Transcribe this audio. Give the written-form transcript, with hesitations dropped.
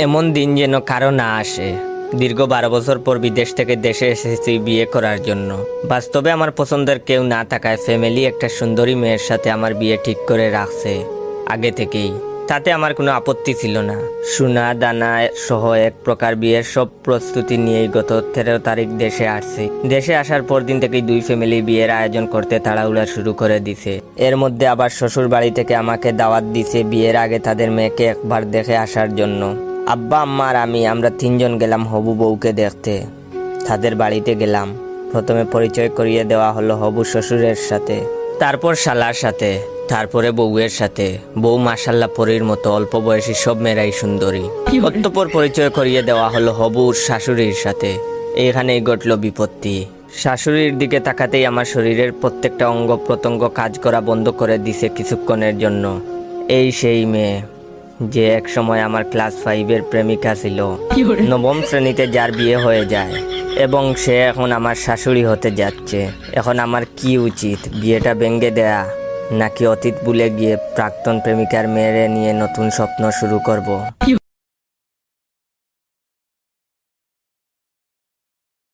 এমন দিন যেন কারো না আসে। দীর্ঘ 12 বছর পর বিদেশ থেকে দেশে এসেছি বিয়ে করার জন্য। বাস্তবে আমার পছন্দের কেউ না থাকায় ফ্যামিলি একটা সুন্দরী মেয়ের সাথে আমার বিয়ে ঠিক করে রাখছে আগে থেকেই। তাতে আমার কোনো আপত্তি ছিল না। সোনা দানা সহ এক প্রকার বিয়ের সব প্রস্তুতি নিয়েই গত 13 তারিখ দেশে আসছি। দেশে আসার পর দিন থেকেই দুই ফ্যামিলি বিয়ের আয়োজন করতে তাড়াহুড়া শুরু করে দিছে। এর মধ্যে আবার শ্বশুর বাড়ি থেকে আমাকে দাওয়াত দিছে বিয়ের আগে তাদের মেয়েকে একবার দেখে আসার জন্য। আব্বা আম্মা আর আমরা 3 জন গেলাম হবু বউকে দেখতে। তাদের বাড়িতে গেলাম। প্রথমে পরিচয় করিয়ে দেওয়া হলো হবু শ্বশুরের সাথে, তারপর শালার সাথে, তারপরে বউয়ের সাথে। বউ মাশাল্লাহ পরীর মতো, অল্প বয়সী সব মেয়েরাই সুন্দরী। অতঃপর পরিচয় করিয়ে দেওয়া হলো হবুর শাশুড়ির সাথে। এইখানেই ঘটল বিপত্তি। শাশুড়ির দিকে তাকাতেই আমার শরীরের প্রত্যেকটা অঙ্গ প্রত্যঙ্গ কাজ করা বন্ধ করে দিছে কিছুক্ষণের জন্য। এই সেই মেয়ে যে এক সময় আমার ক্লাস 5-এর প্রেমিকা ছিল, 9ম শ্রেণীতে যার বিয়ে হয়ে যায় এবং সে এখন আমার শাশুড়ি হতে যাচ্ছে। এখন আমার কি উচিত? বিয়েটা ভেঙে দেয়া নাকি অতীত ভুলে গিয়ে প্রাক্তন প্রেমিকার মেয়েরে নিয়ে নতুন স্বপ্ন শুরু করব?